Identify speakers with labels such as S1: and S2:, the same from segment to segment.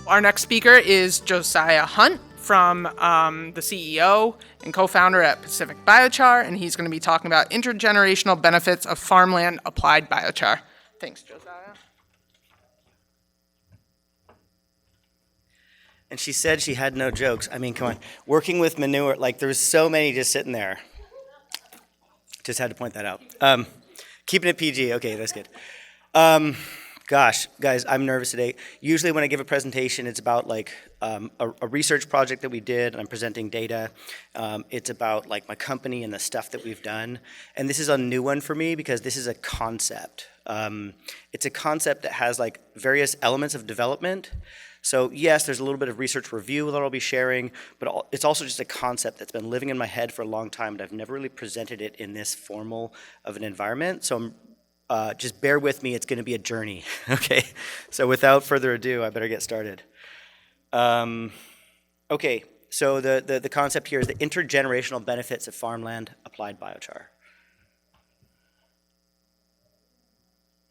S1: Our next speaker is Josiah Hunt from the CEO and co-founder at Pacific Biochar, and he's going to be talking about intergenerational benefits of farmland applied biochar. Thanks, Josiah.
S2: And she said she had no jokes. I mean, come on. Working with manure, like there's so many just sitting there. Just had to point that out. Keeping it PG. Okay, that's good. Gosh, guys, I'm nervous today. Usually when I give a presentation, it's about like a research project that we did, and I'm presenting data. It's about like my company and the stuff that we've done. And this is a new one for me because this is a concept. It's a concept that has like various elements of development. So yes, there's a little bit of research review that I'll be sharing, but it's also just a concept that's been living in my head for a long time, but I've never really presented it in this formal of an environment. So just bear with me, it's going to be a journey, okay? So without further ado, I better get started. Okay, so the concept here is the intergenerational benefits of farmland applied biochar.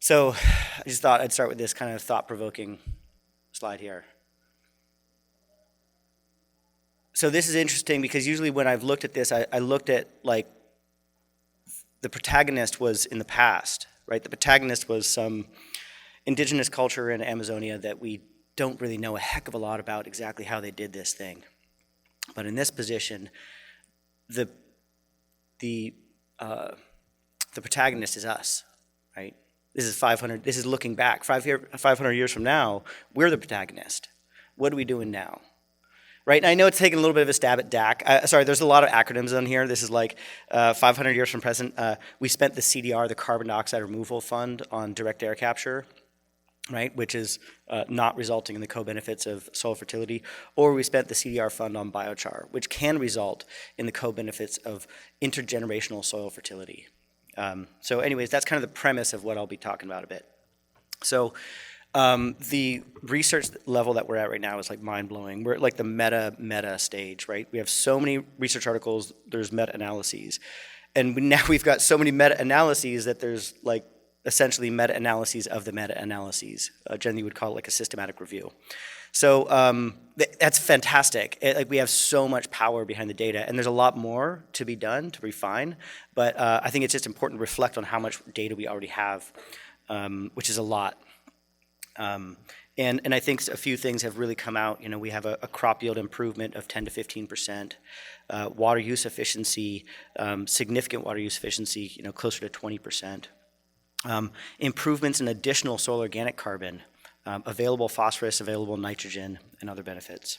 S2: So I just thought I'd start with this kind of thought-provoking slide here. So this is interesting because usually when I've looked at this, I looked at like the protagonist was in the past, right? The protagonist was some indigenous culture in Amazonia that we don't really know a heck of a lot about exactly how they did this thing. But in this position, the protagonist is us, right? This is 500. This is looking back. 500 years from now, we're the protagonist. What are we doing now? Right? And I know it's taking a little bit of a stab at DAC. Sorry, there's a lot of acronyms on here. This is like 500 years from present. We spent the CDR, the Carbon Dioxide Removal Fund, on direct air capture, right? Which is not resulting in the co-benefits of soil fertility. Or we spent the CDR fund on biochar, which can result in the co-benefits of intergenerational soil fertility. So anyways, that's kind of the premise of what I'll be talking about a bit. So the research level that we're at right now is like mind-blowing. We're at like the meta stage, right? We have so many research articles, there's meta-analyses. And now we've got so many meta-analyses that there's like essentially meta-analyses of the meta-analyses. Generally, you would call it like a systematic review. So that's fantastic. Like we have so much power behind the data, and there's a lot more to be done to refine. But I think it's just important to reflect on how much data we already have, which is a lot. And I think a few things have really come out. You know, we have a crop yield improvement of 10 to 15%, water use efficiency, significant water use efficiency, you know, closer to 20%. Improvements in additional soil organic carbon. Available phosphorus, available nitrogen, and other benefits.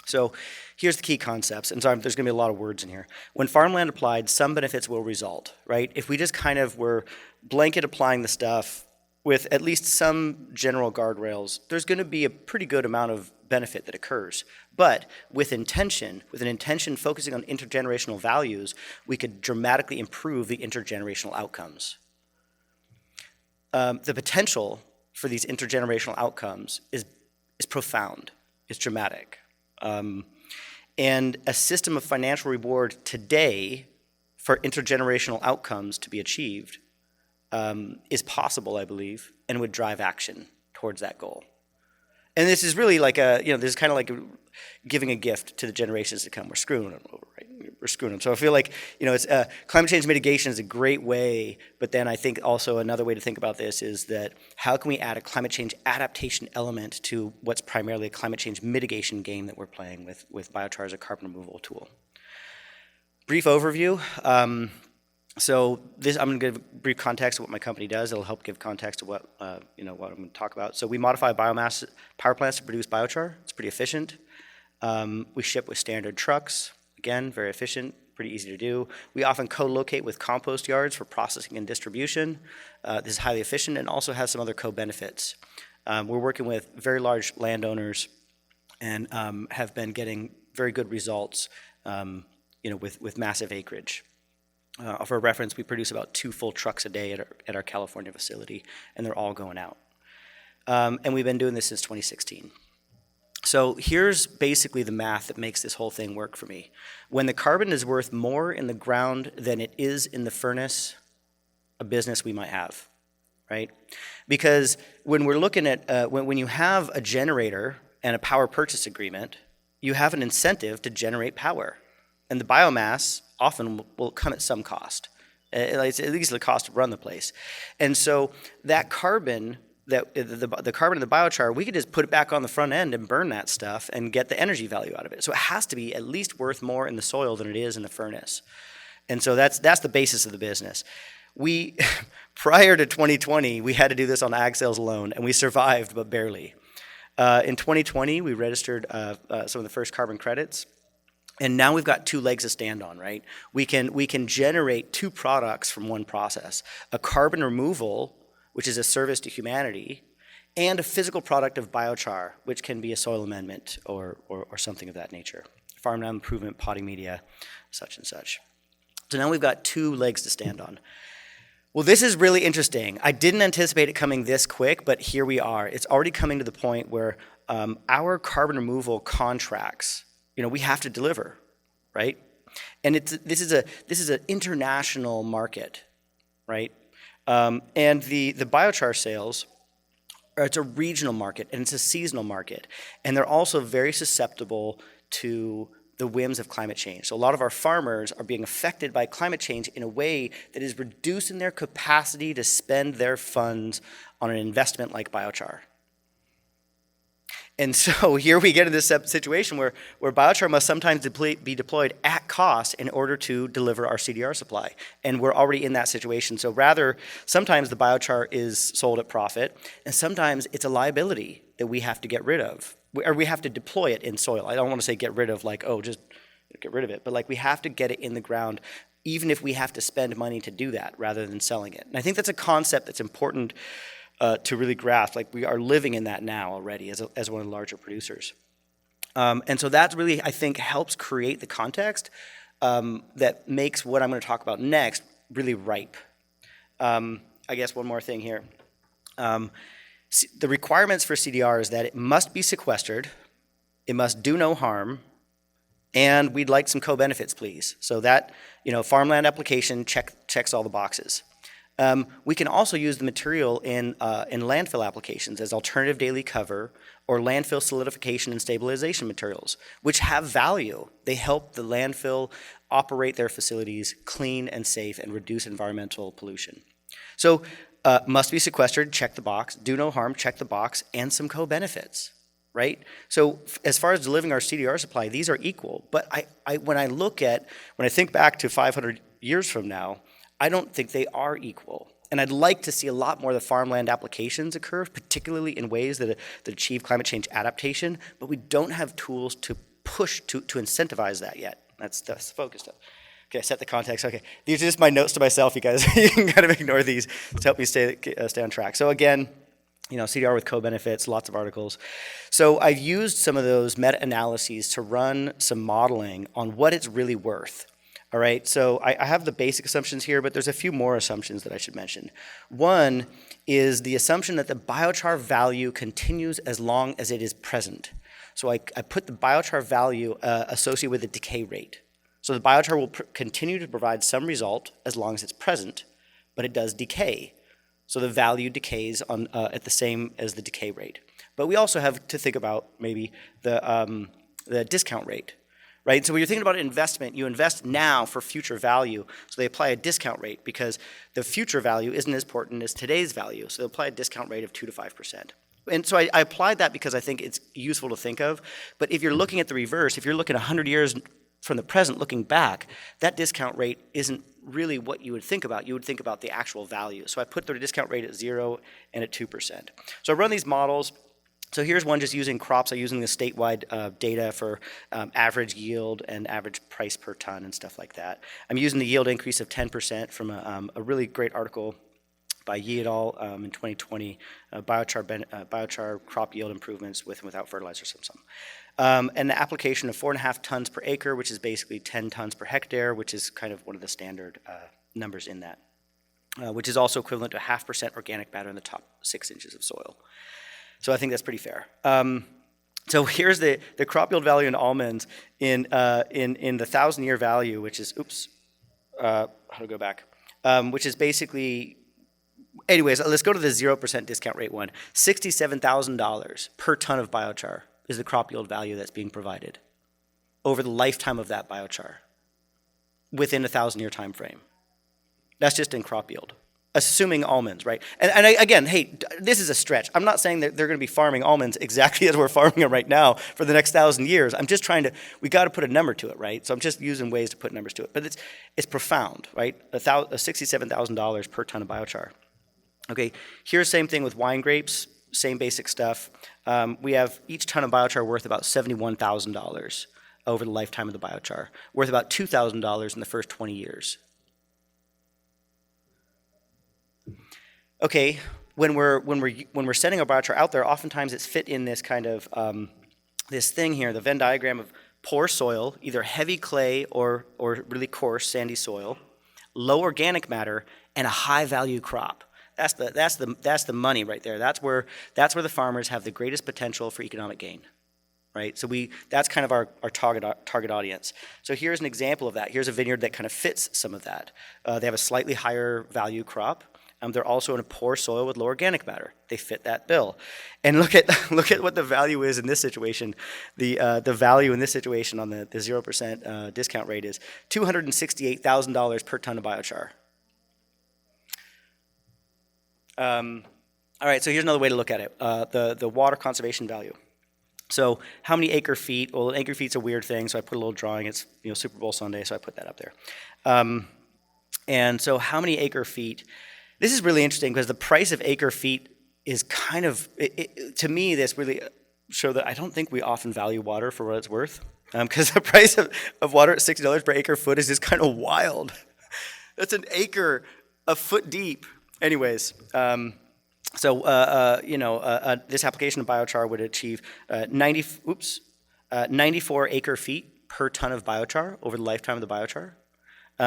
S2: So here's the key concepts, and sorry, there's going to be a lot of words in here. When farmland applied, some benefits will result, right? If we just kind of were blanket applying the stuff with at least some general guardrails, there's going to be a pretty good amount of benefit that occurs. But with an intention focusing on intergenerational values, we could dramatically improve the intergenerational outcomes. The potential for these intergenerational outcomes is profound, it's dramatic. And a system of financial reward today for intergenerational outcomes to be achieved is possible, I believe, and would drive action towards that goal. And this is really like this is kind of like giving a gift to the generations to come. We're screwing them over, right? We're screwing them. So I feel like, it's climate change mitigation is a great way, but then I think also another way to think about this is that how can we add a climate change adaptation element to what's primarily a climate change mitigation game that we're playing with biochar as a carbon removal tool. Brief overview. So this, I'm going to give brief context of what my company does. It'll help give context to what what I'm going to talk about. So we modify biomass power plants to produce biochar. It's pretty efficient. We ship with standard trucks. Again, very efficient, pretty easy to do. We often co-locate with compost yards for processing and distribution. This is highly efficient and also has some other co-benefits. We're working with very large landowners and have been getting very good results, with massive acreage. For reference, we produce about 2 full trucks a day at our California facility, and they're all going out. And we've been doing this since 2016. So here's basically the math that makes this whole thing work for me. When the carbon is worth more in the ground than it is in the furnace, a business we might have, right? Because when we're looking at, when you have a generator, and a power purchase agreement, you have an incentive to generate power. And the biomass often will come at some cost. It's at least the cost to run the place. And so that carbon, the carbon in the biochar, we could just put it back on the front end and burn that stuff and get the energy value out of it. So it has to be at least worth more in the soil than it is in the furnace. And so that's the basis of the business. We, prior to 2020, we had to do this on ag sales alone, and we survived, but barely. In 2020, we registered some of the first carbon credits. And now we've got two legs to stand on, right? We can generate two products from one process: a carbon removal, which is a service to humanity, and a physical product of biochar, which can be a soil amendment or something of that nature. Farmland improvement, potting media, such and such. So now we've got two legs to stand on. Well, this is really interesting. I didn't anticipate it coming this quick, but here we are. It's already coming to the point where our carbon removal contracts, we have to deliver, right? And this is an international market, right? And the biochar sales, it's a regional market and it's a seasonal market, and they're also very susceptible to the whims of climate change. So a lot of our farmers are being affected by climate change in a way that is reducing their capacity to spend their funds on an investment like biochar. And so here we get in this situation where biochar must sometimes be deployed at cost in order to deliver our CDR supply. And we're already in that situation. So sometimes the biochar is sold at profit, and sometimes it's a liability that we have to get rid of, or we have to deploy it in soil. I don't want to say get rid of just get rid of it, but we have to get it in the ground, even if we have to spend money to do that rather than selling it. And I think that's a concept that's important to really grasp. We are living in that now already as one of the larger producers. And so that really, I think, helps create the context that makes what I'm going to talk about next really ripe. I guess one more thing here. The requirements for CDR is that it must be sequestered, it must do no harm, and we'd like some co-benefits, please. So that, farmland application checks all the boxes. We can also use the material in landfill applications as alternative daily cover or landfill solidification and stabilization materials, which have value. They help the landfill operate their facilities clean and safe and reduce environmental pollution. So must be sequestered, check the box. Do no harm, check the box, and some co-benefits, right? So as far as delivering our CDR supply, these are equal. But when I think back to 500 years from now, I don't think they are equal. And I'd like to see a lot more of the farmland applications occur, particularly in ways that achieve climate change adaptation, but we don't have tools to push to incentivize that yet. That's the focus stuff. Okay, set the context. Okay, these are just my notes to myself, you guys. You can kind of ignore these to help me stay on track. So again, CDR with co-benefits, lots of articles. So I've used some of those meta-analyses to run some modeling on what it's really worth. All right, so I have the basic assumptions here, but there's a few more assumptions that I should mention. One is the assumption that the biochar value continues as long as it is present. So I put the biochar value associated with the decay rate. So the biochar will continue to provide some result as long as it's present, but it does decay. So the value decays at the same as the decay rate. But we also have to think about maybe the discount rate. Right? So when you're thinking about investment, you invest now for future value. So they apply a discount rate because the future value isn't as important as today's value. So they apply a discount rate of 2 to 5%. And so I applied that because I think it's useful to think of. But if you're looking at the reverse, if you're looking 100 years from the present looking back, that discount rate isn't really what you would think about. You would think about the actual value. So I put the discount rate at 0 and at 2%. So I run these models. So here's one just using crops. I'm using the statewide data for average yield and average price per ton and stuff like that. I'm using the yield increase of 10% from a really great article by Yi et al. In 2020, biochar crop yield improvements with and without fertilizer system. And the application of 4.5 tons per acre, which is basically 10 tons per hectare, which is kind of one of the standard numbers in that, which is also equivalent to 0.5% organic matter in the top 6 inches of soil. So I think that's pretty fair. So here's the crop yield value in almonds in the 1,000-year value, which is, how to go back, which is basically, anyways, let's go to the 0% discount rate one. $67,000 per ton of biochar is the crop yield value that's being provided over the lifetime of that biochar within a 1,000-year time frame. That's just in crop yield, assuming almonds, right? And again, hey, this is a stretch. I'm not saying that they're going to be farming almonds exactly as we're farming them right now for the next 1,000 years. I'm just trying to, we got to put a number to it, right? So I'm just using ways to put numbers to it. But it's profound, right? $67,000 per ton of biochar. Okay, here's the same thing with wine grapes, same basic stuff. We have each ton of biochar worth about $71,000 over the lifetime of the biochar, worth about $2,000 in the first 20 years. Okay, when we're sending our biochar out there, oftentimes it's fit in this kind of this thing here, the Venn diagram of poor soil, either heavy clay or really coarse sandy soil, low organic matter, and a high value crop. That's the money right there. That's where the farmers have the greatest potential for economic gain. Right? So that's kind of our target audience. So here's an example of that. Here's a vineyard that kind of fits some of that. They have a slightly higher value crop. They're also in a poor soil with low organic matter. They fit that bill. And look at what the value is in this situation. The value in this situation on the 0% discount rate is $268,000 per ton of biochar. All right, so here's another way to look at it. The water conservation value. So how many acre feet? Well, an acre feet's a weird thing, so I put a little drawing. It's Super Bowl Sunday, so I put that up there. And so how many acre feet? This is really interesting because the price of acre feet is kind of, to me, this really show that I don't think we often value water for what it's worth. Because the price of water at $60 per acre foot is just kind of wild. That's an acre a foot deep. Anyways, this application of biochar would achieve 94 acre feet per ton of biochar over the lifetime of the biochar,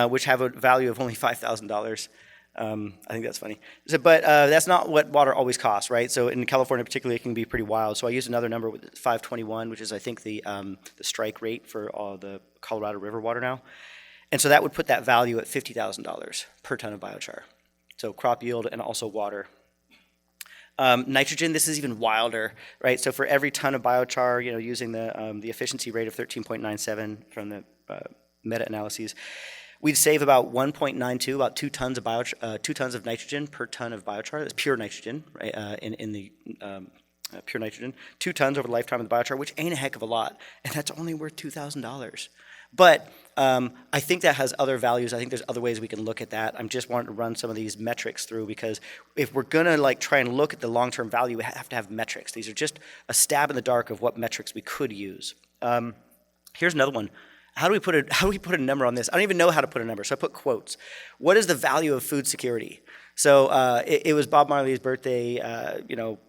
S2: which have a value of only $5,000. I think that's funny. But that's not what water always costs, right? So in California particularly, it can be pretty wild. So I used another number with 521, which is I think the strike rate for all the Colorado River water now. And so that would put that value at $50,000 per ton of biochar. So crop yield and also water. Nitrogen, this is even wilder, right? So for every ton of biochar, using the efficiency rate of 13.97 from the meta-analyses, we'd save about 1.92, about 2 tons of nitrogen per ton of biochar. That's pure nitrogen, right? In the pure nitrogen, 2 tons over the lifetime of the biochar, which ain't a heck of a lot, and that's only worth $2,000. But I think that has other values. I think there's other ways we can look at that. I'm just wanting to run some of these metrics through because if we're going to try and look at the long-term value, we have to have metrics. These are just a stab in the dark of what metrics we could use. Here's another one. How do we put a number on this? I don't even know how to put a number, so I put quotes. What is the value of food security? So it was Bob Marley's birthday, a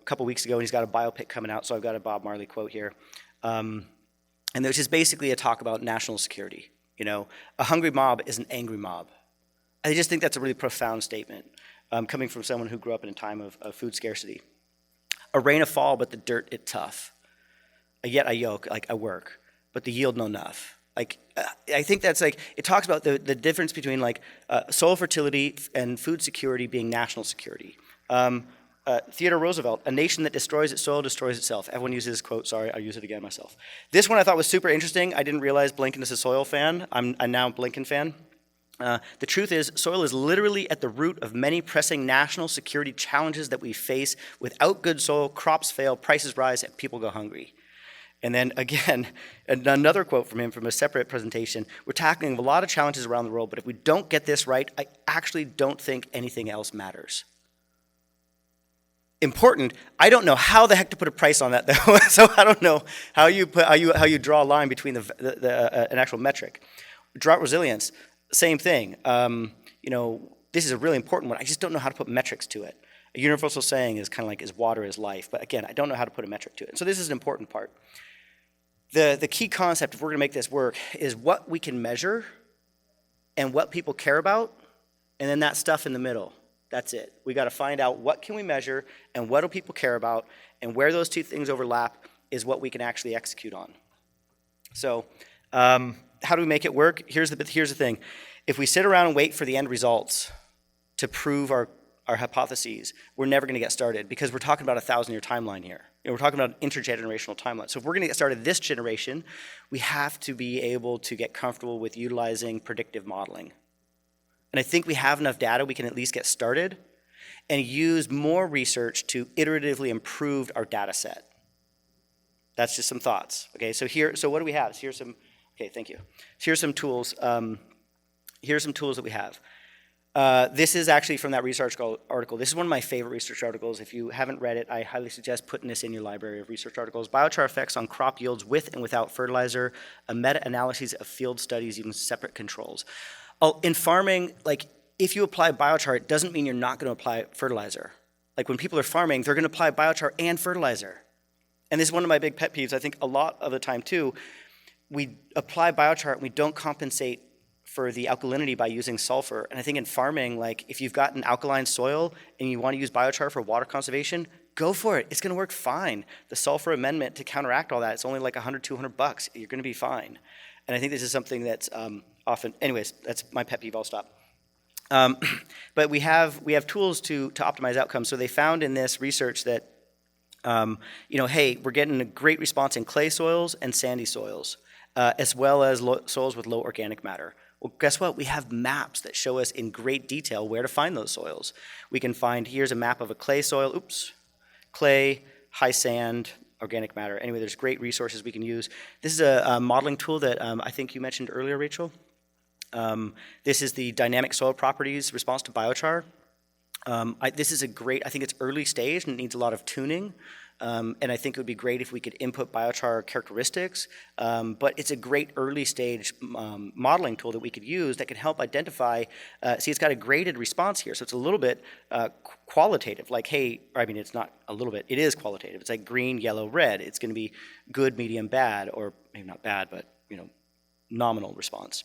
S2: couple weeks ago, and he's got a biopic coming out. So I've got a Bob Marley quote here. And there's just basically a talk about national security. A hungry mob is an angry mob. I just think that's a really profound statement coming from someone who grew up in a time of food scarcity. A rain a fall, but the dirt it tough. Yet I yoke, I work, but the yield no enough. I think that's it talks about the difference between soil fertility and food security being national security. Theodore Roosevelt, a nation that destroys its soil destroys itself. Everyone uses this quote. Sorry, I'll use it again myself. This one I thought was super interesting. I didn't realize Blinken is a soil fan. I'm now a Blinken fan. The truth is, soil is literally at the root of many pressing national security challenges that we face. Without good soil, crops fail, prices rise, and people go hungry. And then again, another quote from him from a separate presentation. We're tackling a lot of challenges around the world, but if we don't get this right, I actually don't think anything else matters. Important. I don't know how the heck to put a price on that though. So I don't know how you draw a line between an actual metric. Drought resilience, same thing. This is a really important one. I just don't know how to put metrics to it. A universal saying is kind of is water is life, but again, I don't know how to put a metric to it. And so this is an important part. The key concept, if we're going to make this work, is what we can measure and what people care about, and then that stuff in the middle. That's it. We got to find out what can we measure and what do people care about, and where those two things overlap is what we can actually execute on. So how do we make it work? Here's the thing. If we sit around and wait for the end results to prove our hypotheses, we're never going to get started because we're talking about a 1,000-year timeline here. We're talking about an intergenerational timeline. So if we're going to get started this generation, we have to be able to get comfortable with utilizing predictive modeling. And I think we have enough data, we can at least get started and use more research to iteratively improve our data set. That's just some thoughts. Okay, so what do we have? So here's some, okay, thank you. So here's some tools. Here's some tools that we have. This is actually from that research article. This is one of my favorite research articles. If you haven't read it, I highly suggest putting this in your library of research articles. Biochar effects on crop yields with and without fertilizer, a meta-analysis of field studies using separate controls. In farming, like if you apply biochar, it doesn't mean you're not going to apply fertilizer. Like when people are farming, they're going to apply biochar and fertilizer. And this is one of my big pet peeves. I think a lot of the time too, we apply biochar and we don't compensate for the alkalinity by using sulfur. And I think in farming, like if you've got an alkaline soil and you want to use biochar for water conservation, go for it. It's going to work fine. The sulfur amendment to counteract all that, it's only like $100, $200. You're going to be fine. And I think this is something that's often, anyways, that's my pet peeve. I'll stop. But we have tools to optimize outcomes. So they found in this research that, hey, we're getting a great response in clay soils and sandy soils, as well as soils with low organic matter. Well, guess what? We have maps that show us in great detail where to find those soils. We can find, here's a map of a clay soil, clay, high sand, organic matter. Anyway, there's great resources we can use. This is a modeling tool that I think you mentioned earlier, Rachel. This is the dynamic soil properties response to biochar. This is I think it's early stage and it needs a lot of tuning. And I think it would be great if we could input biochar characteristics, but it's a great early stage modeling tool that we could use that can help identify, see it's got a graded response here, so it's a little bit qualitative, like hey, it's not a little bit, it is qualitative. It's like green, yellow, red. It's going to be good, medium, bad, or maybe not bad, but nominal response.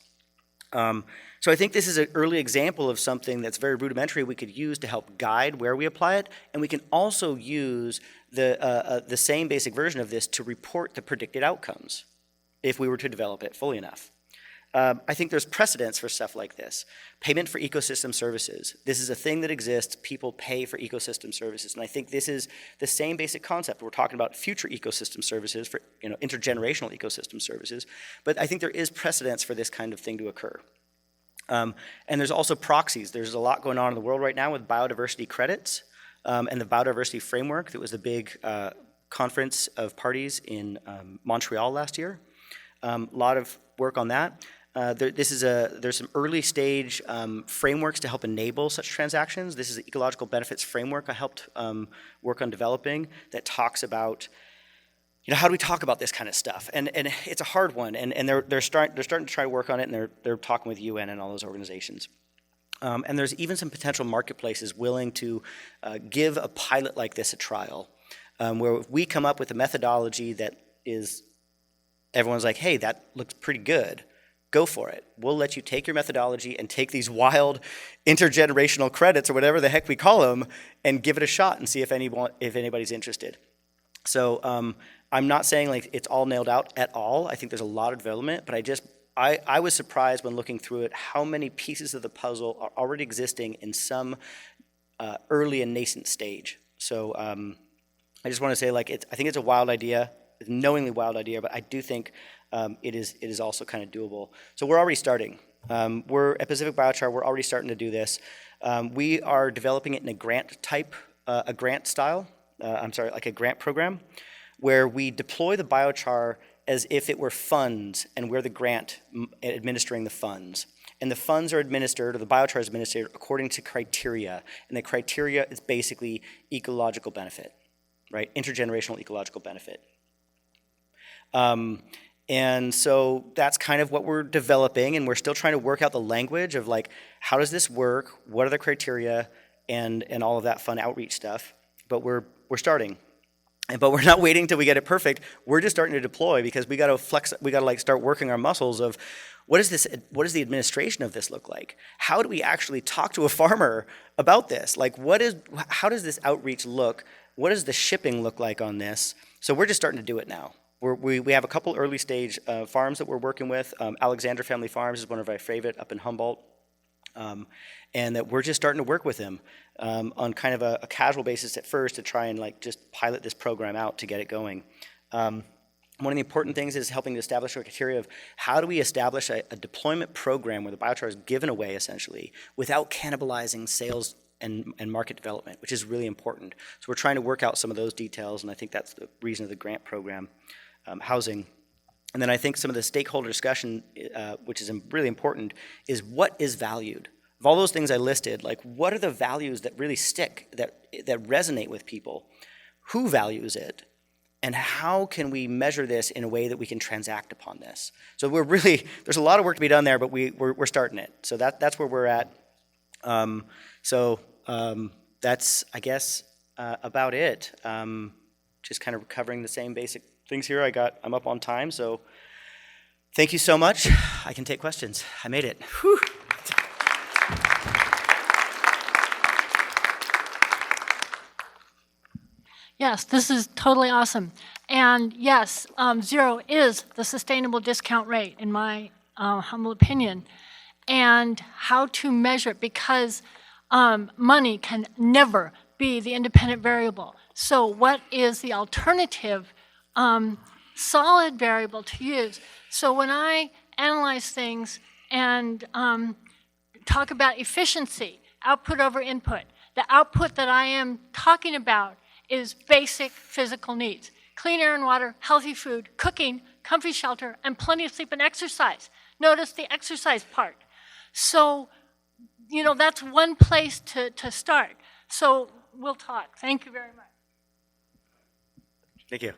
S2: So I think this is an early example of something that's very rudimentary we could use to help guide where we apply it, and we can also use the same basic version of this to report the predicted outcomes if we were to develop it fully enough. I think there's precedence for stuff like this. Payment for ecosystem services. This is a thing that exists. People pay for ecosystem services, and I think this is the same basic concept. We're talking about future ecosystem services, for intergenerational ecosystem services, but I think there is precedence for this kind of thing to occur. And there's also proxies. There's a lot going on in the world right now with biodiversity credits and the biodiversity framework. That was the big conference of parties in Montreal last year. A lot of work on that. There's some early stage frameworks to help enable such transactions. This is the ecological benefits framework I helped work on developing that talks about, how do we talk about this kind of stuff? And it's a hard one, and they're starting to try to work on it, and they're talking with UN and all those organizations. And there's even some potential marketplaces willing to give a pilot like this a trial, where we come up with a methodology that is, everyone's like, hey, that looks pretty good. Go for it. We'll let you take your methodology and take these wild intergenerational credits or whatever the heck we call them and give it a shot and see if anybody's interested. So I'm not saying like it's all nailed out at all. I think there's a lot of development, but I was surprised when looking through it how many pieces of the puzzle are already existing in some early and nascent stage. So I just want to say I think it's a wild idea, it's a knowingly wild idea, but I do think it is also kind of doable. So we're already starting. We're at Pacific Biochar. We're already starting to do this. We are developing it in a grant style. Like a grant program, where we deploy the biochar as if it were funds, and we're the grant administering the funds. And the funds are administered, or the biochar is administered according to criteria. And the criteria is basically ecological benefit, right? Intergenerational ecological benefit. And so that's kind of what we're developing, and we're still trying to work out the language of like, how does this work? What are the criteria? And all of that fun outreach stuff. But we're starting. But we're not waiting till we get it perfect. We're just starting to deploy because we got to start working our muscles of what does the administration of this look like? How do we actually talk to a farmer about this? Like how does this outreach look? What does the shipping look like on this? So we're just starting to do it now. We have a couple early stage farms that we're working with. Alexander Family Farms is one of our favorite up in Humboldt. And that we're just starting to work with them on kind of a casual basis at first to try and like just pilot this program out to get it going. One of the important things is helping to establish a criteria of how do we establish a deployment program where the biochar is given away essentially without cannibalizing sales and market development, which is really important. So we're trying to work out some of those details, and I think that's the reason of the grant program, housing. And then I think some of the stakeholder discussion, which is really important, is what is valued. Of all those things I listed, like what are the values that really stick, that resonate with people? Who values it? And how can we measure this in a way that we can transact upon this? So there's a lot of work to be done there, but we're starting it. So that's where we're at. That's, I guess, about it. Just kind of covering the same basic things here. I'm up on time, so thank you so much. I can take questions. I made it. Whew.
S3: Yes, this is totally awesome. And yes, 0 is the sustainable discount rate, in my humble opinion. And how to measure it, because money can never be the independent variable. So what is the alternative solid variable to use? So when I analyze things and talk about efficiency, output over input, the output that I am talking about is basic physical needs: clean air and water, healthy food, cooking, comfy shelter, and plenty of sleep and exercise. Notice the exercise part. So, that's one place to start. So we'll talk. Thank you very much.
S2: Thank you.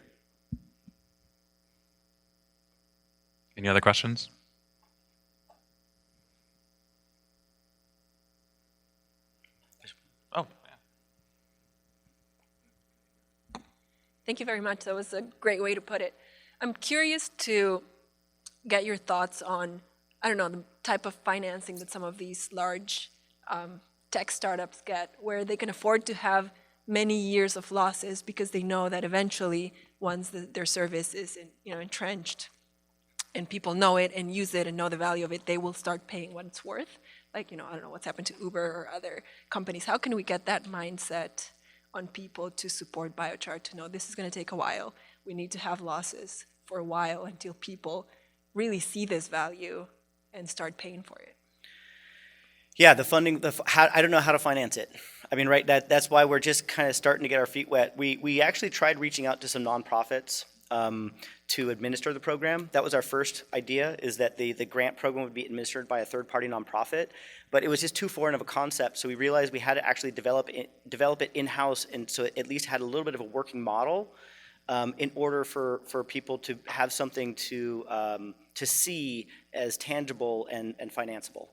S4: Any other questions? Oh, yeah.
S5: Thank you very much. That was a great way to put it. I'm curious to get your thoughts on, the type of financing that some of these large tech startups get, where they can afford to have many years of losses because they know that eventually, once their service is entrenched and people know it and use it and know the value of it, they will start paying what it's worth. Like, I don't know what's happened to Uber or other companies. How can we get that mindset on people to support biochar, to know this is going to take a while? We need to have losses for a while until people really see this value and start paying for it.
S2: Yeah, the funding, I don't know how to finance it. I mean, right, that's why we're just kind of starting to get our feet wet. We actually tried reaching out to some nonprofits to administer the program. That was our first idea, is that the grant program would be administered by a third-party nonprofit, but it was just too foreign of a concept, so we realized we had to actually develop it in-house, and so it at least had a little bit of a working model in order for people to have something to see as tangible and financeable.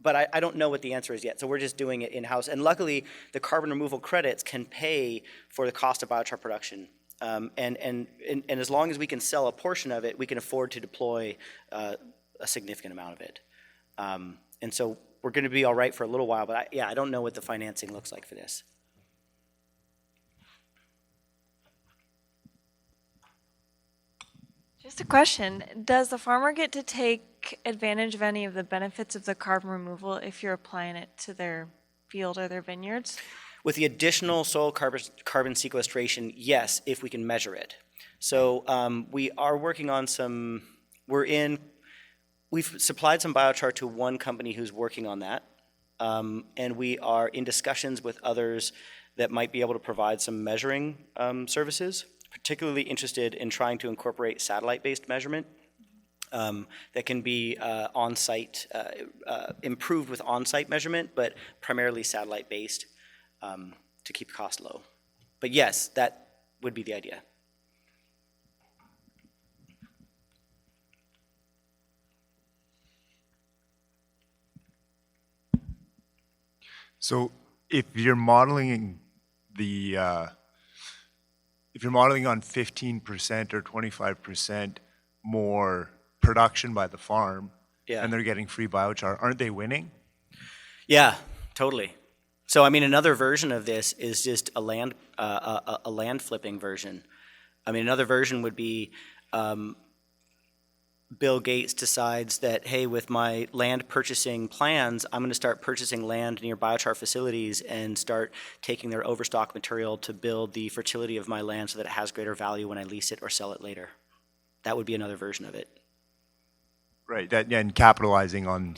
S2: But I don't know what the answer is yet, so we're just doing it in-house. And luckily, the carbon removal credits can pay for the cost of biochar production. And as long as we can sell a portion of it, we can afford to deploy a significant amount of it. And so we're going to be all right for a little while, but I don't know what the financing looks like for this.
S6: Just a question. Does the farmer get to take advantage of any of the benefits of the carbon removal if you're applying it to their field or their vineyards?
S2: With the additional soil carbon sequestration, yes, if we can measure it. So we are working on we've supplied some biochar to one company who's working on that. And we are in discussions with others that might be able to provide some measuring services, particularly interested in trying to incorporate satellite-based measurement that can be on-site, improved with on-site measurement, but primarily satellite-based to keep costs low. But yes, that would be the idea.
S7: So if you're modeling on 15% or 25% more production by the farm, and they're getting free biochar, aren't they winning?
S2: Yeah, totally. So I mean, another version of this is just a land flipping version. I mean, another version would be Bill Gates decides that, hey, with my land purchasing plans, I'm going to start purchasing land near biochar facilities and start taking their overstock material to build the fertility of my land so that it has greater value when I lease it or sell it later. That would be another version of it.
S7: Right, and capitalizing on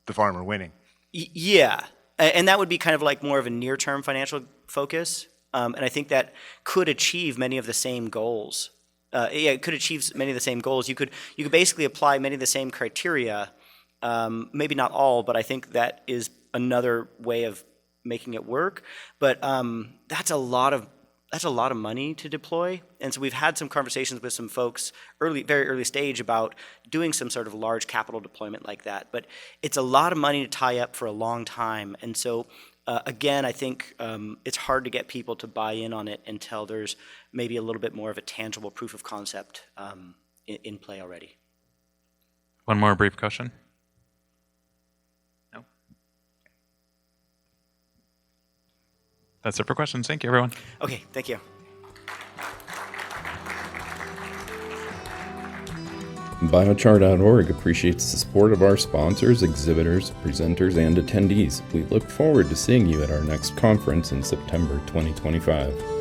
S7: the farmer winning.
S2: Yeah, and that would be kind of like more of a near-term financial focus, and I think that could achieve many of the same goals. It could achieve many of the same goals. You could basically apply many of the same criteria, maybe not all, but I think that is another way of making it work. But that's a lot of money to deploy, and so we've had some conversations with some folks very early stage about doing some sort of large capital deployment like that. But it's a lot of money to tie up for a long time, and so. Again, I think it's hard to get people to buy in on it until there's maybe a little bit more of a tangible proof of concept in play already.
S4: One more brief question. No? That's it for questions. Thank you, everyone.
S2: Okay, thank you.
S8: Biochar.org appreciates the support of our sponsors, exhibitors, presenters, and attendees. We look forward to seeing you at our next conference in September 2025.